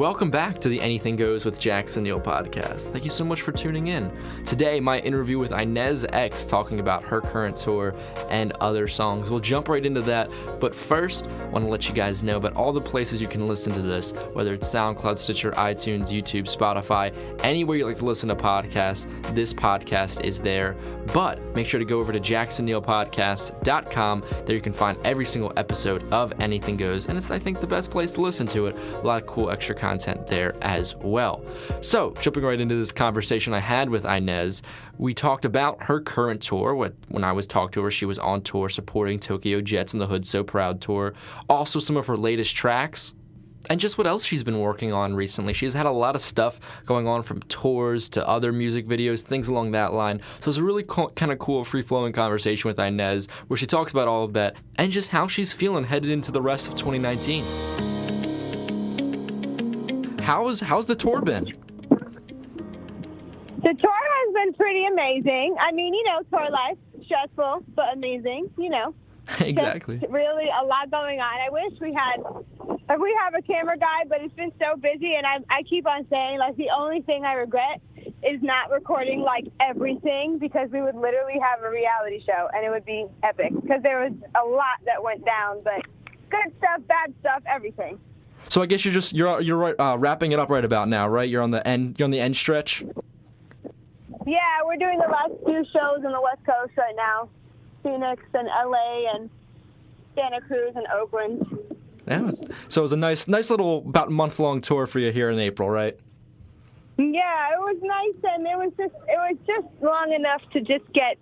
welcome back to the Anything Goes with Jackson Neill podcast. Thank you so much for tuning in. Today, my interview with Inez X talking about her current tour and other songs. We'll jump right into that, but first, I want to let you guys know about all the places you can listen to this, whether it's SoundCloud, Stitcher, iTunes, YouTube, Spotify, anywhere you like to listen to podcasts, this podcast is there. But make sure to go over to jacksonneillpodcast.com. There you can find every single episode of Anything Goes, and it's, I think, the best place to listen to it. A lot of cool extra content there as well. So, jumping right into this conversation I had with Inez, we talked about her current tour. When I was talking to her, she was on tour supporting Tokyo Jets and the Hood So Proud tour. Also, some of her latest tracks, and just what else she's been working on recently. She's had a lot of stuff going on, from tours to other music videos, things along that line. So it's a really kind of cool, free-flowing conversation with Inez, where she talks about all of that and just how she's feeling headed into the rest of 2019. How's the tour been? The tour has been pretty amazing. I mean, tour life, stressful, but amazing, Exactly. Just really a lot going on. I wish we have a camera guy, but it's been so busy, and I keep on saying, the only thing I regret is not recording, everything, because we would literally have a reality show, and it would be epic, because there was a lot that went down, but good stuff, bad stuff, everything. So I guess you're right, wrapping it up right about now, right? You're on the end stretch? Yeah, we're doing the last few shows on the West Coast right now. Phoenix and LA and Santa Cruz and Oakland. Yeah, so it was a nice little about month-long tour for you here in April, right? Yeah, it was nice, and it was just long enough to just get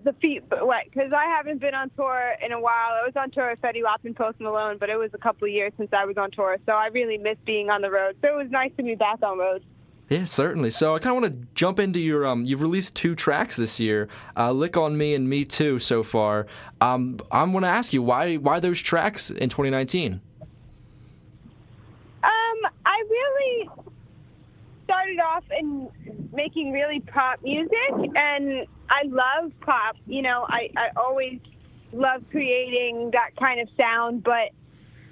the feet wet, because I haven't been on tour in a while. I was on tour with Fetty Wap and Post Malone, but it was a couple of years since I was on tour, so I really miss being on the road. So it was nice to be back on road. Yeah, certainly. So I kind of want to jump into your, you've released 2 tracks this year, Lick on Me and Me Too so far. I'm going to ask you, why those tracks in 2019? I really started off in making really pop music, and I love pop. I always love creating that kind of sound, but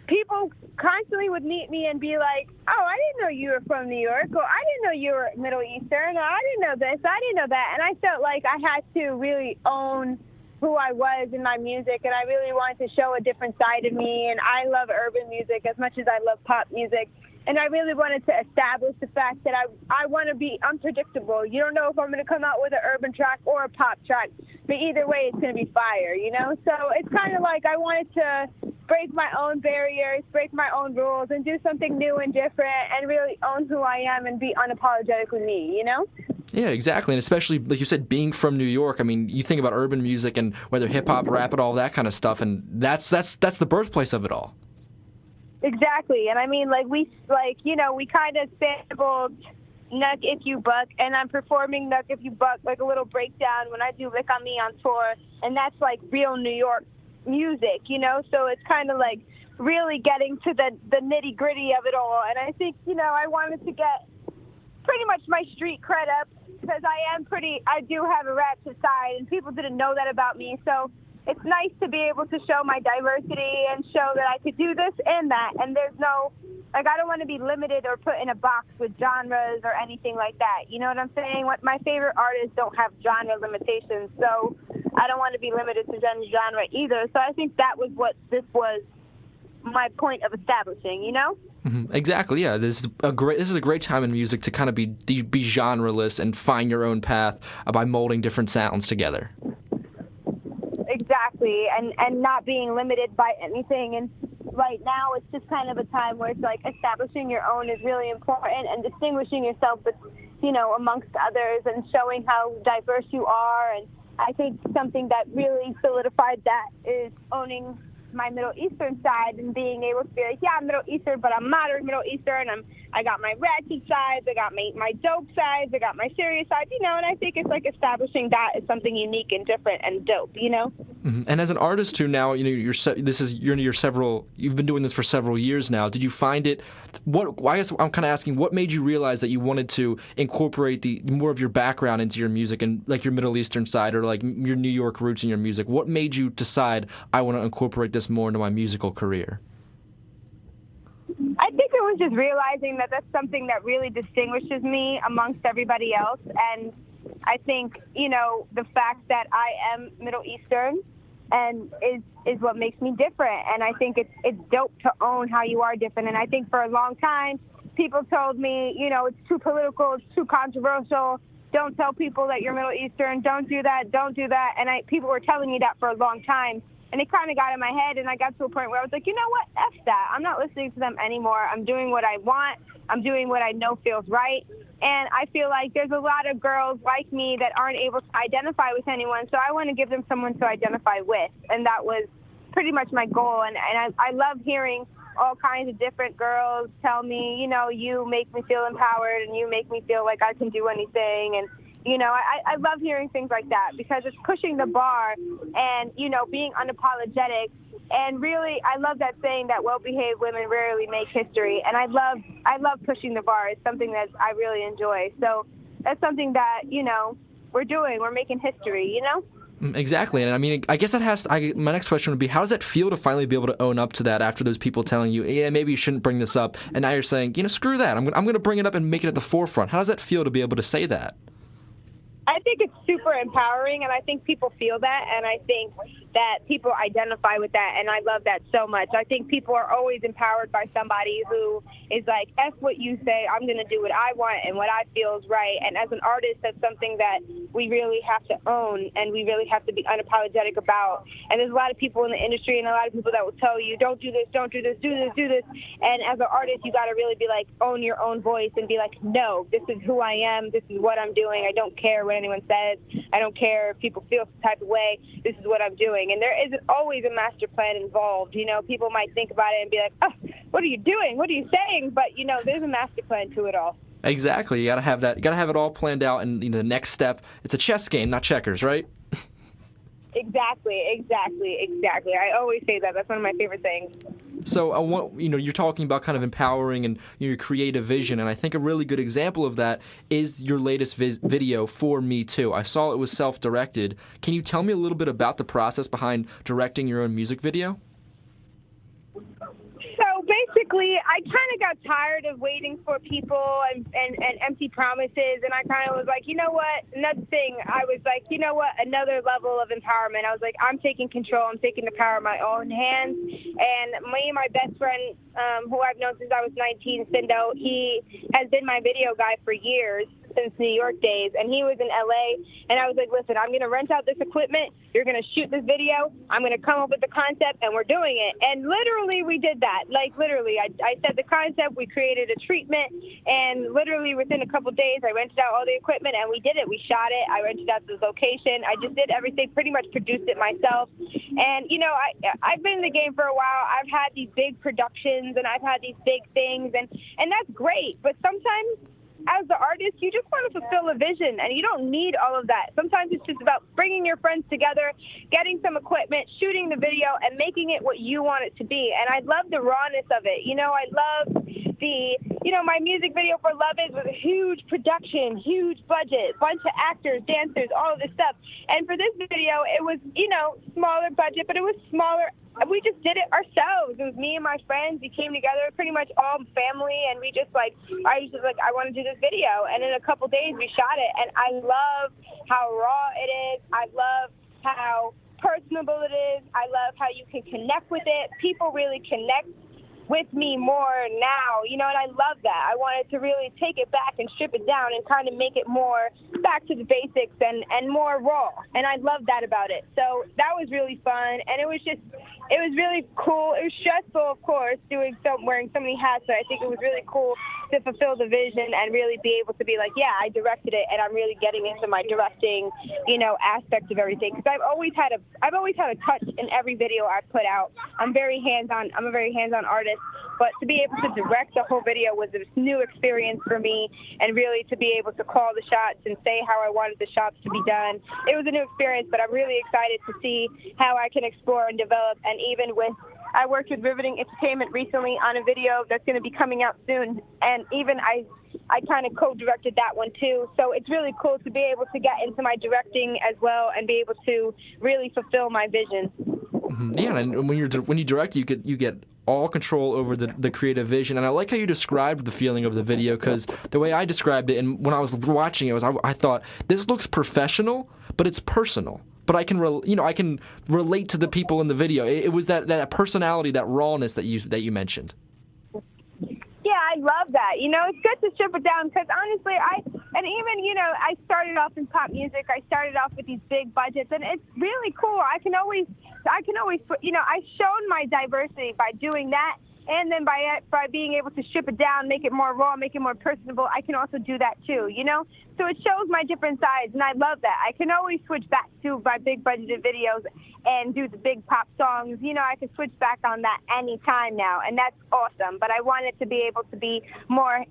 people constantly would meet me and be like, oh, I didn't know you were from New York, or I didn't know you were Middle Eastern, or I didn't know this, I didn't know that. And I felt like I had to really own who I was in my music, and I really wanted to show a different side of me. And I love urban music as much as I love pop music. And I really wanted to establish the fact that I want to be unpredictable. You don't know if I'm going to come out with an urban track or a pop track, but either way, it's going to be fire, So it's kind of like I wanted to break my own barriers, break my own rules, and do something new and different, and really own who I am and be unapologetically me, Yeah, exactly. And especially, like you said, being from New York, I mean, you think about urban music and whether hip-hop, rap, and all that kind of stuff, and that's the birthplace of it all. Exactly. And I mean, we kind of sampled Nuck If You Buck, and I'm performing Nuck If You Buck, a little breakdown when I do Lick on Me on tour, and that's real New York music, so it's kind of really getting to the nitty gritty of it all. And I think, I wanted to get pretty much my street cred up, because I do have a ratchet side, and people didn't know that about me. So it's nice to be able to show my diversity and show that I could do this and that. And there's no, I don't want to be limited or put in a box with genres or anything like that. You know what I'm saying? My favorite artists don't have genre limitations, so I don't want to be limited to genre either. So I think that was what this was my point of establishing, Mm-hmm. Exactly, yeah. This is a great time in music to kind of be genreless and find your own path by molding different sounds together. Exactly, and not being limited by anything. And right now, it's just kind of a time where it's establishing your own is really important, and distinguishing yourself with, amongst others, and showing how diverse you are. And I think something that really solidified that is owning my Middle Eastern side and being able to be like, yeah, I'm Middle Eastern, but I'm modern Middle Eastern. I got my ratchet sides, I got my dope sides, I got my serious sides, and I think it's establishing that as something unique and different and dope, Mm-hmm. And as an artist who now, you've been doing this for several years now. Did you find it? I guess I'm kind of asking, what made you realize that you wanted to incorporate the more of your background into your music, and your Middle Eastern side, or your New York roots in your music? What made you decide I want to incorporate this more into my musical career? I think it was just realizing that that's something that really distinguishes me amongst everybody else. And I think, the fact that I am Middle Eastern and is what makes me different. And I think it's dope to own how you are different. And I think for a long time, people told me, it's too political, it's too controversial. Don't tell people that you're Middle Eastern. Don't do that. Don't do that. And people were telling me that for a long time. And it kind of got in my head, and I got to a point where I was like, you know what? F that. I'm not listening to them anymore. I'm doing what I want. I'm doing what I know feels right. And I feel like there's a lot of girls like me that aren't able to identify with anyone, so I want to give them someone to identify with. And that was pretty much my goal. And I love hearing all kinds of different girls tell me, you make me feel empowered and you make me feel like I can do anything. And I love hearing things like that because it's pushing the bar and, being unapologetic. And really, I love that saying that well-behaved women rarely make history. And I love pushing the bar. It's something that I really enjoy. So that's something that, we're doing. We're making history, Exactly. And I mean, I guess my next question would be, how does that feel to finally be able to own up to that after those people telling you, yeah, maybe you shouldn't bring this up. And now you're saying, screw that. I'm going to bring it up and make it at the forefront. How does that feel to be able to say that? I think it's super empowering, and I think people feel that, and I think that people identify with that, and I love that so much. I think people are always empowered by somebody who is like, F what you say, I'm going to do what I want and what I feel is right. And as an artist, that's something that we really have to own, and we really have to be unapologetic about. And there's a lot of people in the industry and a lot of people that will tell you, don't do this, don't do this, do this, do this. And as an artist, you got to really be like, own your own voice and be like, no, this is who I am. This is what I'm doing. I don't care what anyone says. I don't care if people feel some type of way. This is what I'm doing. And there isn't always a master plan involved. People might think about it and be like, oh, what are you doing? What are you saying? But, there's a master plan to it all. Exactly. You got to have that. You got to have it all planned out. And the next step, it's a chess game, not checkers, right? Exactly. I always say that. That's one of my favorite things. So I want, you're talking about kind of empowering and your creative vision, and I think a really good example of that is your latest video for Me Too. I saw it was self-directed. Can you tell me a little bit about the process behind directing your own music video? So basically, I kind of got tired of waiting for people and empty promises, and I kind of was like, you know what? Another thing, I was like, you know what? Another level of empowerment. I was like, I'm taking control. I'm taking the power in my own hands. And me and my best friend, who I've known since I was 19, Sindo, he has been my video guy for years, since New York days, and he was in LA, and I was like, listen, I'm going to rent out this equipment, you're going to shoot this video, I'm going to come up with the concept, and we're doing it. And literally we did that. Like literally, I said the concept, we created a treatment, and literally within a couple days I rented out all the equipment and we did it. We shot it, I rented out the location, I just did everything, pretty much produced it myself. And I've been in the game for a while. I've had these big productions and I've had these big things, and that's great, but sometimes as the artist, you just want to fulfill a vision, and you don't need all of that. Sometimes it's just about bringing your friends together, getting some equipment, shooting the video, and making it what you want it to be. And I love the rawness of it. I love my music video for Love Is was a huge production, huge budget, bunch of actors, dancers, all of this stuff. And for this video, it was, smaller budget, but it was smaller. We just did it ourselves. It was me and my friends. We came together, pretty much all family, and we just I want to do this video. And in a couple days, we shot it. And I love how raw it is. I love how personable it is. I love how you can connect with it. People really connect with me more now, and I love that. I wanted to really take it back and strip it down and kind of make it more back to the basics and more raw, and I love that about it. So that was really fun, and it was really cool. It was stressful, of course, wearing so many hats, but I think it was really cool to fulfill the vision and really be able to be like, yeah, I directed it, and I'm really getting into my directing, aspect of everything, because I've always had a touch in every video I've put out. I'm a very hands-on artist. But to be able to direct the whole video was a new experience for me, and really to be able to call the shots and say how I wanted the shots to be done. It was a new experience, but I'm really excited to see how I can explore and develop. And I worked with Riveting Entertainment recently on a video that's going to be coming out soon, and even I kind of co-directed that one too. So it's really cool to be able to get into my directing as well and be able to really fulfill my vision. Yeah, and when you direct, you get all control over the creative vision. And I like how you described the feeling of the video, because the way I described it, and when I was watching it, I thought, this looks professional, but it's personal. But I can I can relate to the people in the video. It was that personality, that rawness that you mentioned. Yeah, I love that. It's good to strip it down, because honestly, I started off in pop music. I started off with these big budgets, and it's really cool. I can always, I've shown my diversity by doing that. And then by being able to strip it down, make it more raw, make it more personable, I can also do that too, So it shows my different sides, and I love that. I can always switch back to my big budgeted videos and do the big pop songs. I can switch back on that anytime now, and that's awesome. But I want it to be able to be more,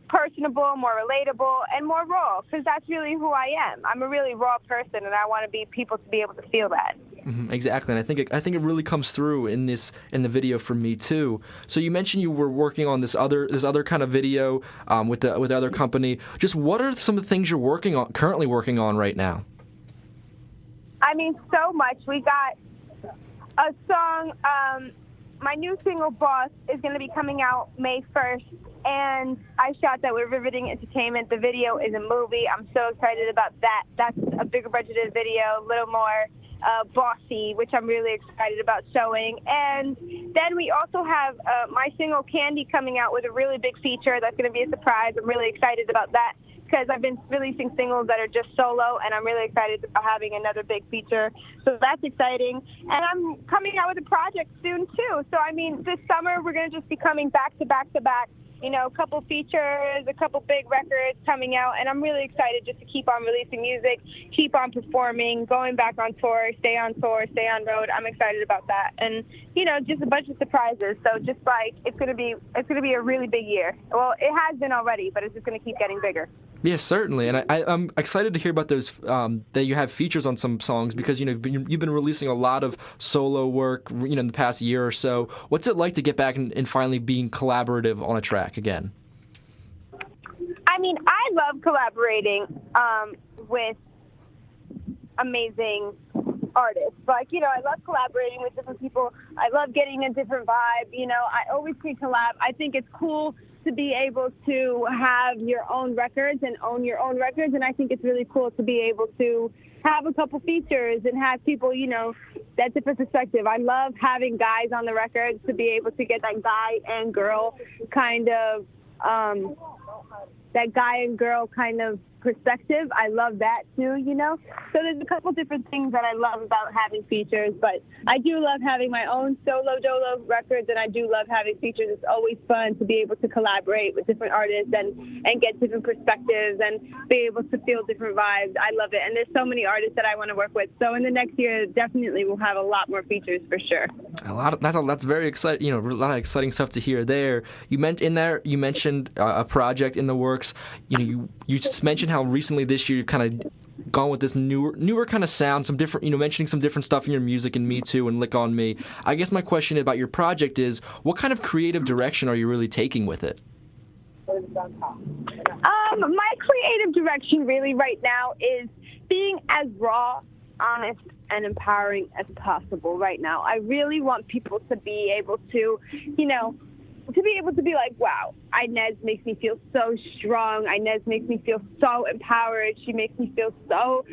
personable, more relatable, and more raw, because that's really who I am. I'm a really raw person, and I want people to be able to feel that. Mm-hmm, exactly, and I think it really comes through in the video for me too. So you mentioned you were working on this other kind of video with the other company. Just what are some of the things you're currently working on right now? I mean, so much. We got a song. My new single, Boss, is going to be coming out May 1st, and I shot that with Riveting Entertainment. The video is a movie. I'm so excited about that. That's a bigger budgeted video, a little more bossy, which I'm really excited about showing. And then we also have my single, Candy, coming out with a really big feature. That's going to be a surprise. I'm really excited about that, because I've been releasing singles that are just solo, and I'm really excited about having another big feature. So that's exciting. And I'm coming out with a project soon, too. So, I mean, this summer we're going to just be coming back to back to back. A couple features, a couple big records coming out, and I'm really excited just to keep on releasing music, keep on performing, going back on tour, stay on road. I'm excited about that, and just a bunch of surprises. So just like it's gonna be a really big year. Well, it has been already, but it's just gonna keep getting bigger. Yes, certainly, and I'm excited to hear about those that you have features on some songs, because you've been releasing a lot of solo work in the past year or so. What's it like to get back and finally being collaborative on a track again? I mean, I love collaborating with amazing artists. Like, I love collaborating with different people. I love getting a different vibe. I always can collab. I think it's cool to be able to have your own records and own your own records, and I think it's really cool to be able to have a couple features and have people, that different perspective. I love having guys on the records to be able to get that guy and girl kind of perspective. I love that too, So there's a couple different things that I love about having features, but I do love having my own solo dolo records, and I do love having features. It's always fun to be able to collaborate with different artists and get different perspectives and be able to feel different vibes. I love it, and there's so many artists that I want to work with. So in the next year, definitely we'll have a lot more features for sure. That's very exciting. A lot of exciting stuff to hear there. You mentioned a project in the works. You just mentioned how recently this year you've kind of gone with this newer kind of sound, some different, mentioning some different stuff in your music and Me Too and Lick on Me. I guess my question about your project is, what kind of creative direction are you really taking with it? My creative direction really right now is being as raw, honest, and empowering as possible right now. I really want people to be able to, to be like, wow, Inez makes me feel so strong. Inez makes me feel so empowered. She makes me feel so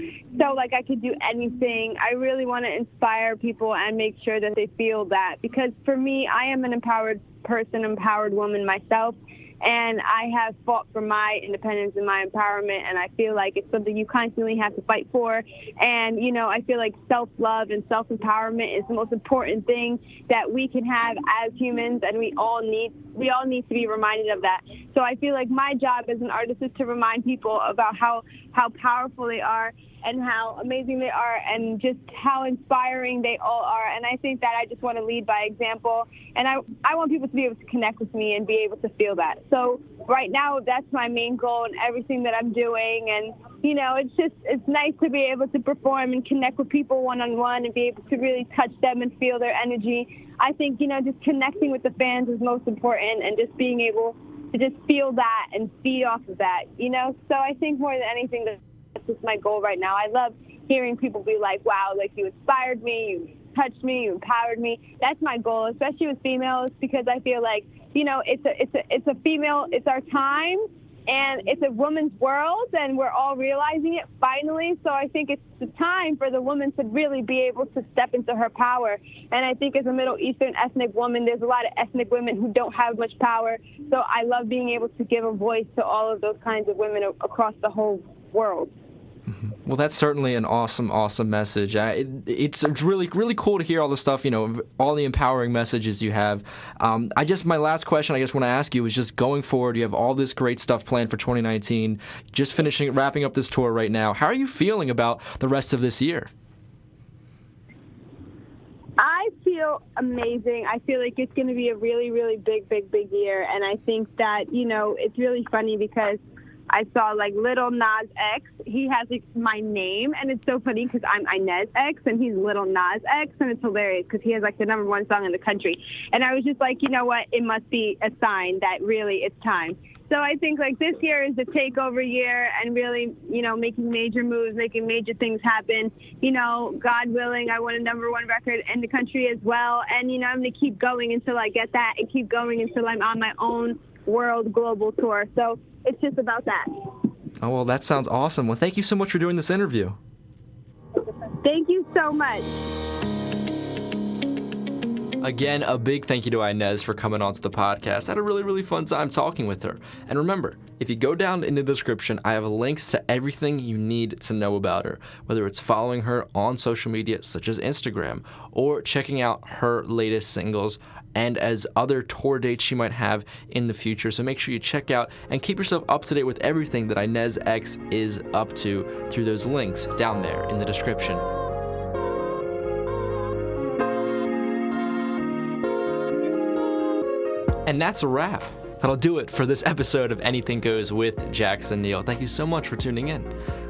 like I could do anything. I really want to inspire people and make sure that they feel that, because for me, I am an empowered person, empowered woman myself. And I have fought for my independence and my empowerment, and I feel like it's something you constantly have to fight for. And, I feel like self-love and self-empowerment is the most important thing that we can have as humans, and we all need to be reminded of that. So I feel like my job as an artist is to remind people about how powerful they are and how amazing they are and just how inspiring they all are. And I think that I just want to lead by example. And I want people to be able to connect with me and be able to feel that. So right now, that's my main goal in everything that I'm doing. And, it's nice to be able to perform and connect with people one-on-one and be able to really touch them and feel their energy. I think, just connecting with the fans is most important, and just being able to just feel that and feed off of that, So I think more than anything, that's just my goal right now. I love hearing people be like, wow, like you inspired me, touched me, you empowered me. That's my goal, especially with females, because I feel like, it's a female, it's our time, and it's a woman's world, and we're all realizing it finally. So I think it's the time for the woman to really be able to step into her power. And I think as a Middle Eastern ethnic woman, there's a lot of ethnic women who don't have much power. So I love being able to give a voice to all of those kinds of women across the whole world. Well, that's certainly an awesome message. It's really, really cool to hear all the stuff, all the empowering messages you have. My last question, I guess, when I ask you is just going forward, you have all this great stuff planned for 2019, just wrapping up this tour right now. How are you feeling about the rest of this year? I feel amazing. I feel like it's going to be a really, really big year. And I think that, it's really funny because I saw Little Nas X. He has my name, and it's so funny because I'm Inez X, and he's Little Nas X, and it's hilarious because he has the #1 song in the country. And I was just like, you know what? It must be a sign that really it's time. So I think this year is the takeover year, and really, making major moves, making major things happen. God willing, I want a #1 record in the country as well. And I'm going to keep going until I get that, and keep going until I'm on my own world global tour. So it's just about that. Oh, well, that sounds awesome. Well, thank you so much for doing this interview. Thank you so much. Again, a big thank you to Inez for coming onto the podcast. I had a really, really fun time talking with her. And remember, if you go down in the description, I have links to everything you need to know about her, whether it's following her on social media, such as Instagram, or checking out her latest singles, and as other tour dates she might have in the future. So make sure you check out and keep yourself up to date with everything that Inez X is up to through those links down there in the description. And that's a wrap. That'll do it for this episode of Anything Goes with Jackson Neill. Thank you so much for tuning in.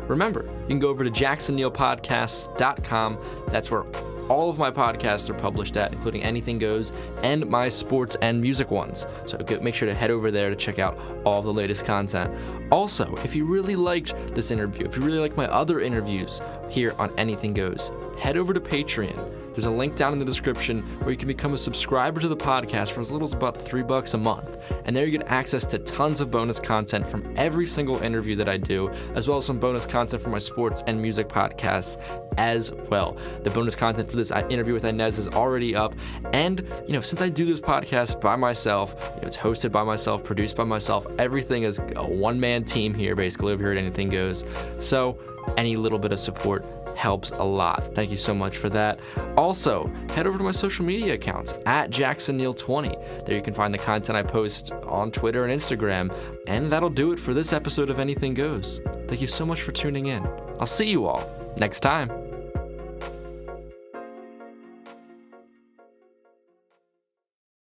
Remember, you can go over to jacksonneillpodcasts.com. That's where all of my podcasts are published at, including Anything Goes and my sports and music ones. So make sure to head over there to check out all the latest content. Also, if you really liked this interview, if you really like my other interviews here on Anything Goes, head over to Patreon. There's a link down in the description where you can become a subscriber to the podcast for as little as about $3 a month. And there you get access to tons of bonus content from every single interview that I do, as well as some bonus content from my sports and music podcasts as well. The bonus content for this interview with Inez is already up. And, since I do this podcast by myself, it's hosted by myself, produced by myself, everything is a one-man team here, basically, over here at Anything Goes. So any little bit of support helps a lot. Thank you so much for that. Also, head over to my social media accounts at JacksonNeill20. There you can find the content I post on Twitter and Instagram. And that'll do it for this episode of Anything Goes. Thank you so much for tuning in. I'll see you all next time.